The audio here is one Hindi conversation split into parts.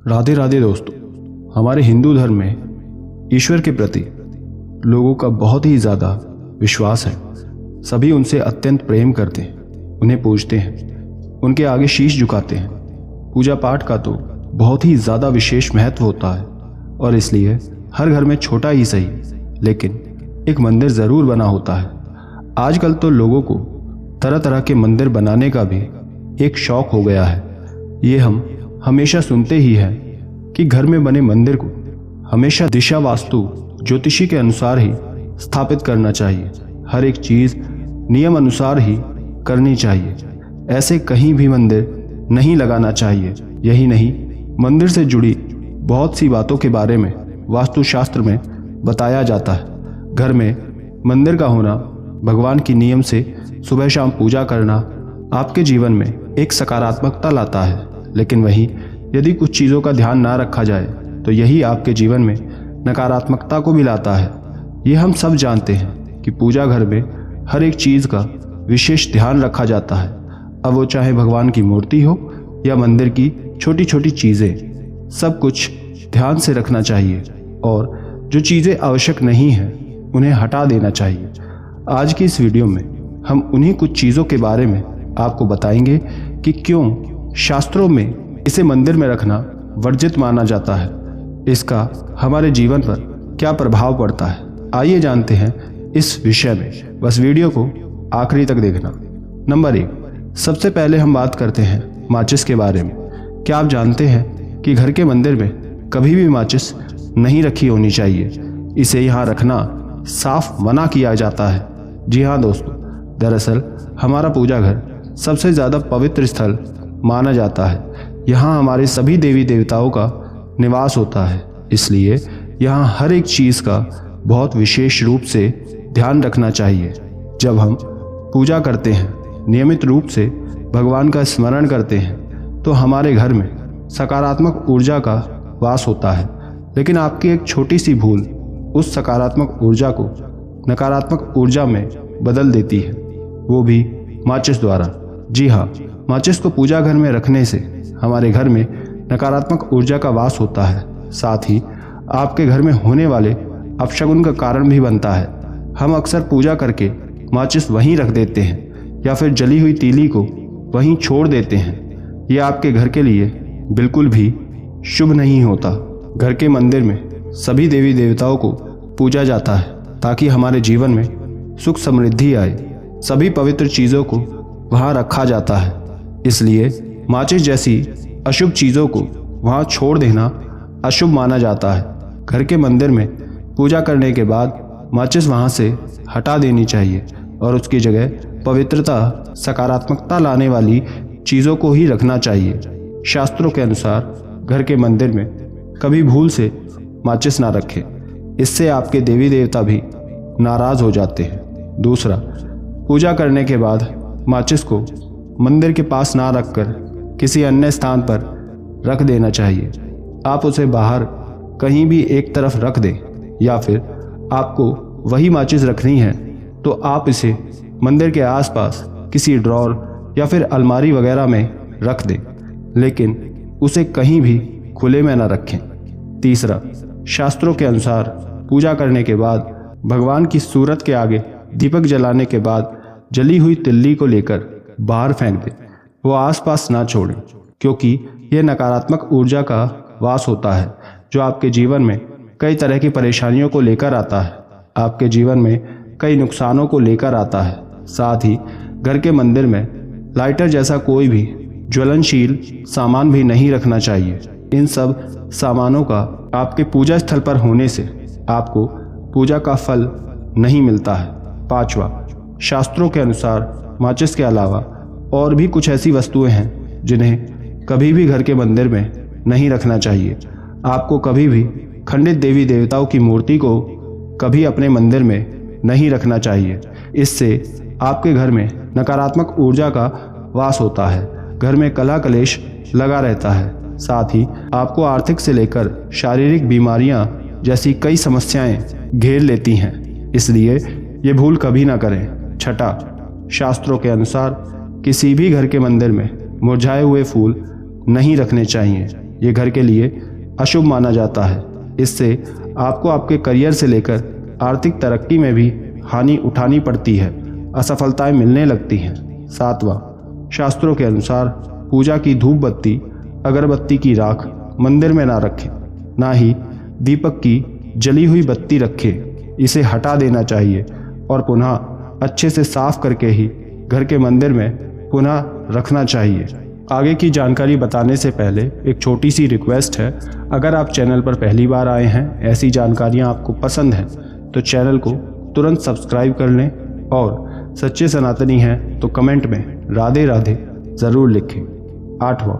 राधे राधे दोस्तों। हमारे हिंदू धर्म में ईश्वर के प्रति लोगों का बहुत ही ज़्यादा विश्वास है। सभी उनसे अत्यंत प्रेम करते हैं, उन्हें पूजते हैं, उनके आगे शीश झुकाते हैं। पूजा पाठ का तो बहुत ही ज़्यादा विशेष महत्व होता है और इसलिए हर घर में छोटा ही सही लेकिन एक मंदिर ज़रूर बना होता है। आजकल तो लोगों को तरह तरह के मंदिर बनाने का भी एक शौक हो गया है। ये हम हमेशा सुनते ही हैं कि घर में बने मंदिर को हमेशा दिशा वास्तु ज्योतिषी के अनुसार ही स्थापित करना चाहिए। हर एक चीज़ नियम अनुसार ही करनी चाहिए। ऐसे कहीं भी मंदिर नहीं लगाना चाहिए। यही नहीं, मंदिर से जुड़ी बहुत सी बातों के बारे में वास्तुशास्त्र में बताया जाता है। घर में मंदिर का होना, भगवान की नियम से सुबह शाम पूजा करना आपके जीवन में एक सकारात्मकता लाता है। लेकिन वहीं यदि कुछ चीज़ों का ध्यान ना रखा जाए तो यही आपके जीवन में नकारात्मकता को भी लाता है। ये हम सब जानते हैं कि पूजा घर में हर एक चीज़ का विशेष ध्यान रखा जाता है। अब वो चाहे भगवान की मूर्ति हो या मंदिर की छोटी छोटी चीज़ें, सब कुछ ध्यान से रखना चाहिए और जो चीज़ें आवश्यक नहीं हैं उन्हें हटा देना चाहिए। आज की इस वीडियो में हम उन्हीं कुछ चीज़ों के बारे में आपको बताएंगे कि क्यों शास्त्रों में इसे मंदिर में रखना वर्जित माना जाता है, इसका हमारे जीवन पर क्या प्रभाव पड़ता है। आइए जानते हैं इस विषय में, बस वीडियो को आखिरी तक देखना। नंबर 1, सबसे पहले हम बात करते हैं माचिस के बारे में। क्या आप जानते हैं कि घर के मंदिर में कभी भी माचिस नहीं रखी होनी चाहिए। इसे यहाँ रखना साफ मना किया जाता है। जी हाँ दोस्तों, दरअसल हमारा पूजा घर सबसे ज़्यादा पवित्र स्थल माना जाता है। यहाँ हमारे सभी देवी देवताओं का निवास होता है, इसलिए यहाँ हर एक चीज़ का बहुत विशेष रूप से ध्यान रखना चाहिए। जब हम पूजा करते हैं, नियमित रूप से भगवान का स्मरण करते हैं तो हमारे घर में सकारात्मक ऊर्जा का वास होता है। लेकिन आपकी एक छोटी सी भूल उस सकारात्मक ऊर्जा को नकारात्मक ऊर्जा में बदल देती है, वो भी माचिस द्वारा। जी हाँ, माचिस को पूजा घर में रखने से हमारे घर में नकारात्मक ऊर्जा का वास होता है, साथ ही आपके घर में होने वाले अपशगुन का कारण भी बनता है। हम अक्सर पूजा करके माचिस वहीं रख देते हैं या फिर जली हुई तीली को वहीं छोड़ देते हैं। ये आपके घर के लिए बिल्कुल भी शुभ नहीं होता। घर के मंदिर में सभी देवी देवताओं को पूजा जाता है ताकि हमारे जीवन में सुख समृद्धि आए। सभी पवित्र चीज़ों को वहाँ रखा जाता है, इसलिए माचिस जैसी अशुभ चीज़ों को वहाँ छोड़ देना अशुभ माना जाता है। घर के मंदिर में पूजा करने के बाद माचिस वहाँ से हटा देनी चाहिए और उसकी जगह पवित्रता, सकारात्मकता लाने वाली चीज़ों को ही रखना चाहिए। शास्त्रों के अनुसार घर के मंदिर में कभी भूल से माचिस ना रखें, इससे आपके देवी देवता भी नाराज़ हो जाते हैं। दूसरा, पूजा करने के बाद माचिस को मंदिर के पास ना रखकर किसी अन्य स्थान पर रख देना चाहिए। आप उसे बाहर कहीं भी एक तरफ रख दें या फिर आपको वही माचिस रखनी है तो आप इसे मंदिर के आसपास किसी ड्रॉर या फिर अलमारी वगैरह में रख दें, लेकिन उसे कहीं भी खुले में न रखें। तीसरा, शास्त्रों के अनुसार पूजा करने के बाद भगवान की सूरत के आगे दीपक जलाने के बाद जली हुई तिल्ली को लेकर बाहर फेंक दें। वो आसपास ना छोड़ें, क्योंकि यह नकारात्मक ऊर्जा का वास होता है जो आपके जीवन में कई तरह की परेशानियों को लेकर आता है, आपके जीवन में कई नुकसानों को लेकर आता है। साथ ही घर के मंदिर में लाइटर जैसा कोई भी ज्वलनशील सामान भी नहीं रखना चाहिए। इन सब सामानों का आपके पूजा स्थल पर होने से आपको पूजा का फल नहीं मिलता है। पांचवा, शास्त्रों के अनुसार माचिस के अलावा और भी कुछ ऐसी वस्तुएं हैं जिन्हें कभी भी घर के मंदिर में नहीं रखना चाहिए। आपको कभी भी खंडित देवी देवताओं की मूर्ति को कभी अपने मंदिर में नहीं रखना चाहिए। इससे आपके घर में नकारात्मक ऊर्जा का वास होता है, घर में कलह कलेश लगा रहता है। साथ ही आपको आर्थिक से लेकर शारीरिक बीमारियां जैसी कई समस्याएं घेर लेती हैं, इसलिए ये भूल कभी ना करें। छठा, शास्त्रों के अनुसार किसी भी घर के मंदिर में मुरझाए हुए फूल नहीं रखने चाहिए। ये घर के लिए अशुभ माना जाता है। इससे आपको आपके करियर से लेकर आर्थिक तरक्की में भी हानि उठानी पड़ती है, असफलताएं मिलने लगती हैं। 7वां, शास्त्रों के अनुसार पूजा की धूप बत्ती, अगरबत्ती की राख मंदिर में ना रखें, ना ही दीपक की जली हुई बत्ती रखें। इसे हटा देना चाहिए और पुनः अच्छे से साफ करके ही घर के मंदिर में पुनः रखना चाहिए। आगे की जानकारी बताने से पहले एक छोटी सी रिक्वेस्ट है, अगर आप चैनल पर पहली बार आए हैं, ऐसी जानकारियां आपको पसंद हैं तो चैनल को तुरंत सब्सक्राइब कर लें और सच्चे सनातनी हैं तो कमेंट में राधे राधे ज़रूर लिखें। 8वां,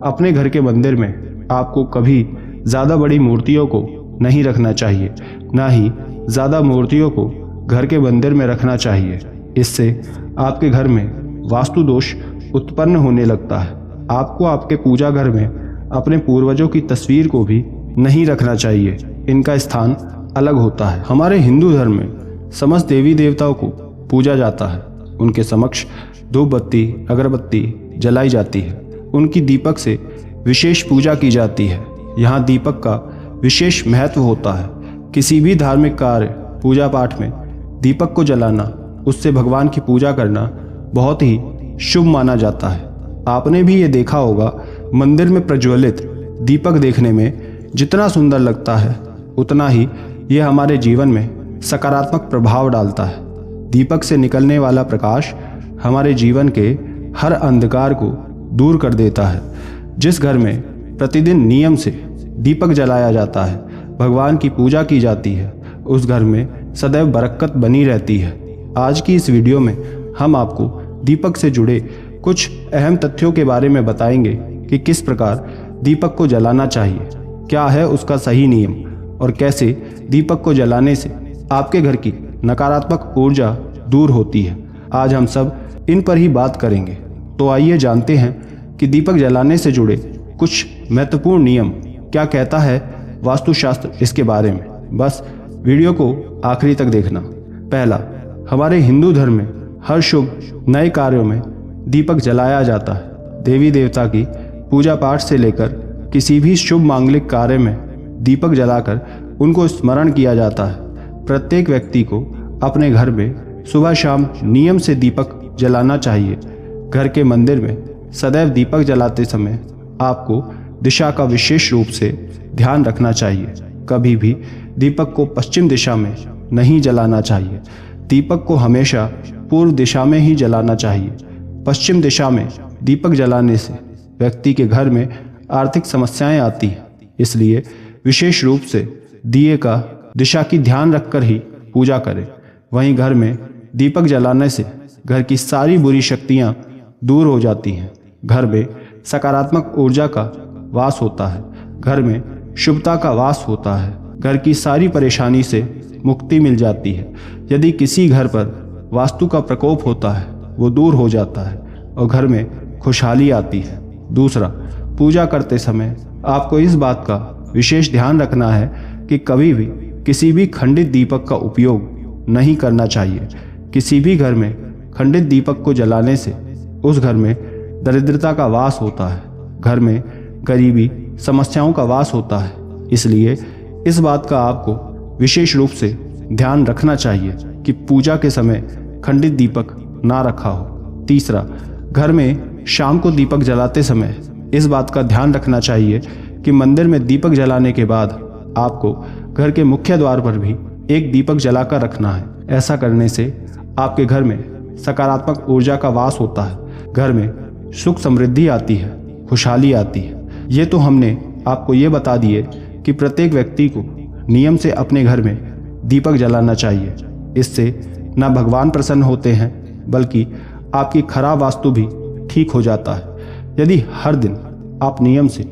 अपने घर के मंदिर में आपको कभी ज़्यादा बड़ी मूर्तियों को नहीं रखना चाहिए, ना ही ज़्यादा मूर्तियों को घर के मंदिर में रखना चाहिए। इससे आपके घर में वास्तु दोष उत्पन्न होने लगता है। आपको आपके पूजा घर में अपने पूर्वजों की तस्वीर को भी नहीं रखना चाहिए, इनका स्थान अलग होता है। हमारे हिंदू धर्म में समस्त देवी देवताओं को पूजा जाता है, उनके समक्ष धूप बत्ती अगरबत्ती जलाई जाती है, उनकी दीपक से विशेष पूजा की जाती है। यहाँ दीपक का विशेष महत्व होता है। किसी भी धार्मिक कार्य पूजा पाठ में दीपक को जलाना, उससे भगवान की पूजा करना बहुत ही शुभ माना जाता है। आपने भी ये देखा होगा, मंदिर में प्रज्वलित दीपक देखने में जितना सुंदर लगता है उतना ही ये हमारे जीवन में सकारात्मक प्रभाव डालता है। दीपक से निकलने वाला प्रकाश हमारे जीवन के हर अंधकार को दूर कर देता है। जिस घर में प्रतिदिन नियम से दीपक जलाया जाता है, भगवान की पूजा की जाती है, उस घर में सदैव बरकत बनी रहती है। आज की इस वीडियो में हम आपको दीपक से जुड़े कुछ अहम तथ्यों के बारे में बताएंगे कि किस प्रकार दीपक को जलाना चाहिए, क्या है उसका सही नियम और कैसे दीपक को जलाने से आपके घर की नकारात्मक ऊर्जा दूर होती है। आज हम सब इन पर ही बात करेंगे। तो आइए जानते हैं कि दीपक जलाने से जुड़े कुछ महत्वपूर्ण नियम क्या कहता है वास्तुशास्त्र इसके बारे में। बस वीडियो को आखिरी तक देखना। पहला, हमारे हिंदू धर्म में हर शुभ नए कार्यों में दीपक जलाया जाता है। देवी देवता की पूजा पाठ से लेकर किसी भी शुभ मांगलिक कार्य में दीपक जलाकर उनको स्मरण किया जाता है। प्रत्येक व्यक्ति को अपने घर में सुबह शाम नियम से दीपक जलाना चाहिए। घर के मंदिर में सदैव दीपक जलाते समय आपको दिशा का विशेष रूप से ध्यान रखना चाहिए। कभी भी दीपक को पश्चिम दिशा में नहीं जलाना चाहिए। दीपक को हमेशा पूर्व दिशा में ही जलाना चाहिए। पश्चिम दिशा में दीपक जलाने से व्यक्ति के घर में आर्थिक समस्याएं आती हैं, इसलिए विशेष रूप से दिए का दिशा की ध्यान रखकर ही पूजा करें। वहीं घर में दीपक जलाने से घर की सारी बुरी शक्तियां दूर हो जाती हैं। घर में सकारात्मक ऊर्जा का वास होता है, घर में शुभता का वास होता है, घर की सारी परेशानी से मुक्ति मिल जाती है। यदि किसी घर पर वास्तु का प्रकोप होता है वो दूर हो जाता है और घर में खुशहाली आती है। दूसरा, पूजा करते समय आपको इस बात का विशेष ध्यान रखना है कि कभी भी किसी भी खंडित दीपक का उपयोग नहीं करना चाहिए। किसी भी घर में खंडित दीपक को जलाने से उस घर में दरिद्रता का वास होता है, घर में गरीबी समस्याओं का वास होता है। इसलिए इस बात का आपको विशेष रूप से ध्यान रखना चाहिए कि पूजा के समय खंडित दीपक ना रखा हो। तीसरा, घर में शाम को दीपक जलाते समय इस बात का ध्यान रखना चाहिए कि मंदिर में दीपक जलाने के बाद आपको घर के मुख्य द्वार पर भी एक दीपक जलाकर रखना है। ऐसा करने से आपके घर में सकारात्मक ऊर्जा का वास होता है, घर में सुख समृद्धि आती है, खुशहाली आती है। ये तो हमने आपको ये बता दिए कि प्रत्येक व्यक्ति को नियम से अपने घर में दीपक जलाना चाहिए। इससे न भगवान प्रसन्न होते हैं बल्कि आपकी खराब वास्तु भी ठीक हो जाता है। यदि हर दिन आप नियम से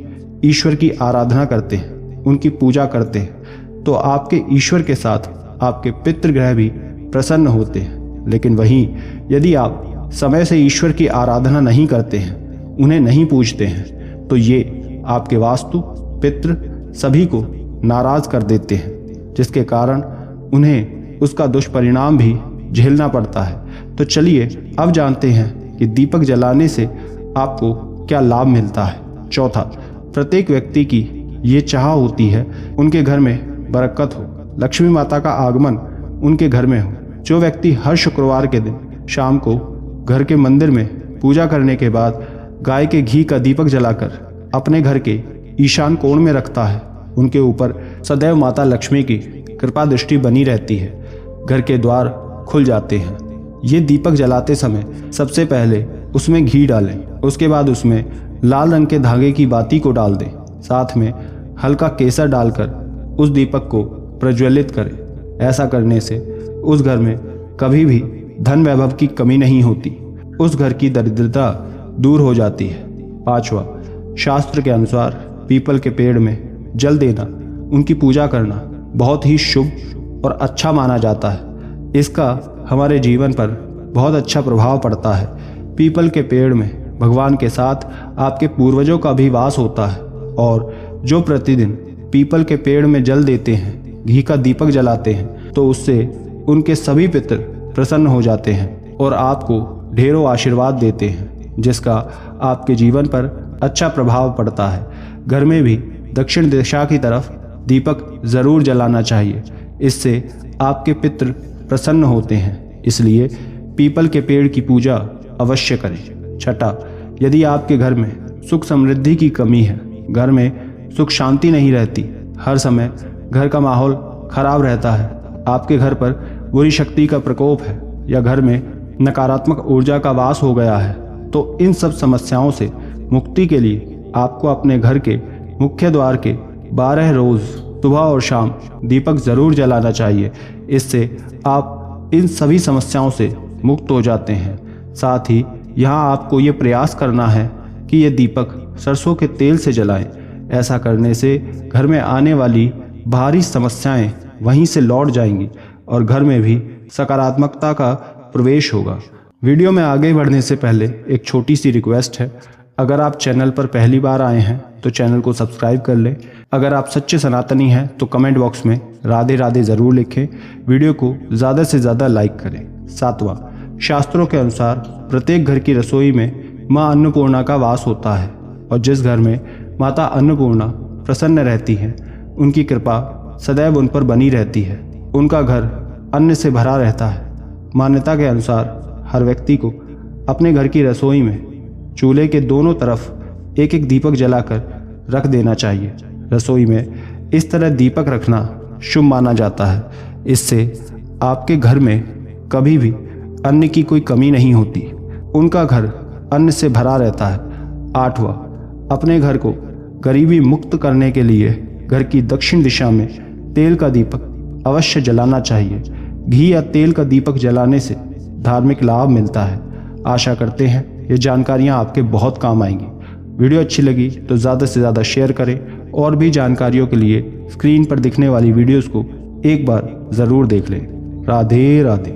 ईश्वर की आराधना करते हैं, उनकी पूजा करते हैं, तो आपके ईश्वर के साथ आपके पितृग्रह भी प्रसन्न होते हैं। लेकिन वहीं यदि आप समय से ईश्वर की आराधना नहीं करते हैं, उन्हें नहीं पूजते हैं, तो ये आपके वास्तु पितृ सभी को नाराज कर देते हैं, जिसके कारण उन्हें उसका दुष्परिणाम भी झेलना पड़ता है। तो चलिए अब जानते हैं कि दीपक जलाने से आपको क्या लाभ मिलता है। चौथा, प्रत्येक व्यक्ति की ये चाह होती है उनके घर में बरकत हो, लक्ष्मी माता का आगमन उनके घर में हो। जो व्यक्ति हर शुक्रवार के दिन शाम को घर के मंदिर में पूजा करने के बाद गाय के घी का दीपक जलाकर अपने घर के ईशान कोण में रखता है, उनके ऊपर सदैव माता लक्ष्मी की कृपा दृष्टि बनी रहती है। घर के द्वार खुल जाते हैं। ये दीपक जलाते समय सबसे पहले उसमें घी डालें, उसके बाद उसमें लाल रंग के धागे की बाती को डाल दें, साथ में हल्का केसर डालकर उस दीपक को प्रज्वलित करें। ऐसा करने से उस घर में कभी भी धन वैभव की कमी नहीं होती, उस घर की दरिद्रता दूर हो जाती है। 5वां, शास्त्र के अनुसार पीपल के पेड़ में जल देना, उनकी पूजा करना बहुत ही शुभ और अच्छा माना जाता है। इसका हमारे जीवन पर बहुत अच्छा प्रभाव पड़ता है। पीपल के पेड़ में भगवान के साथ आपके पूर्वजों का भी वास होता है और जो प्रतिदिन पीपल के पेड़ में जल देते हैं, घी का दीपक जलाते हैं, तो उससे उनके सभी पितृ प्रसन्न हो जाते हैं और आपको ढेरों आशीर्वाद देते हैं, जिसका आपके जीवन पर अच्छा प्रभाव पड़ता है। घर में भी दक्षिण दिशा की तरफ दीपक जरूर जलाना चाहिए, इससे आपके पितृ प्रसन्न होते हैं, इसलिए पीपल के पेड़ की पूजा अवश्य करें। 6, यदि आपके घर में सुख समृद्धि की कमी है, घर में सुख शांति नहीं रहती, हर समय घर का माहौल खराब रहता है, आपके घर पर बुरी शक्ति का प्रकोप है या घर में नकारात्मक ऊर्जा का वास हो गया है, तो इन सब समस्याओं से मुक्ति के लिए आपको अपने घर के मुख्य द्वार के 12 रोज सुबह और शाम दीपक जरूर जलाना चाहिए। इससे आप इन सभी समस्याओं से मुक्त हो जाते हैं। साथ ही यहाँ आपको ये प्रयास करना है कि ये दीपक सरसों के तेल से जलाएं। ऐसा करने से घर में आने वाली भारी समस्याएं वहीं से लौट जाएंगी और घर में भी सकारात्मकता का प्रवेश होगा। वीडियो में आगे बढ़ने से पहले एक छोटी सी रिक्वेस्ट है, अगर आप चैनल पर पहली बार आए हैं तो चैनल को सब्सक्राइब कर लें। अगर आप सच्चे सनातनी हैं तो कमेंट बॉक्स में राधे राधे ज़रूर लिखें। वीडियो को ज़्यादा से ज़्यादा लाइक करें। 7वां, शास्त्रों के अनुसार प्रत्येक घर की रसोई में माँ अन्नपूर्णा का वास होता है और जिस घर में माता अन्नपूर्णा प्रसन्न रहती हैं, उनकी कृपा सदैव उन पर बनी रहती है, उनका घर अन्न से भरा रहता है। मान्यता के अनुसार हर व्यक्ति को अपने घर की रसोई में चूल्हे के दोनों तरफ एक एक दीपक जलाकर रख देना चाहिए। रसोई में इस तरह दीपक रखना शुभ माना जाता है, इससे आपके घर में कभी भी अन्न की कोई कमी नहीं होती, उनका घर अन्न से भरा रहता है। 8वां, अपने घर को गरीबी मुक्त करने के लिए घर की दक्षिण दिशा में तेल का दीपक अवश्य जलाना चाहिए। घी या तेल का दीपक जलाने से धार्मिक लाभ मिलता है। आशा करते हैं ये जानकारियाँ आपके बहुत काम आएंगी। वीडियो अच्छी लगी तो ज़्यादा से ज़्यादा शेयर करें और भी जानकारियों के लिए स्क्रीन पर दिखने वाली वीडियोस को एक बार ज़रूर देख लें। राधे राधे।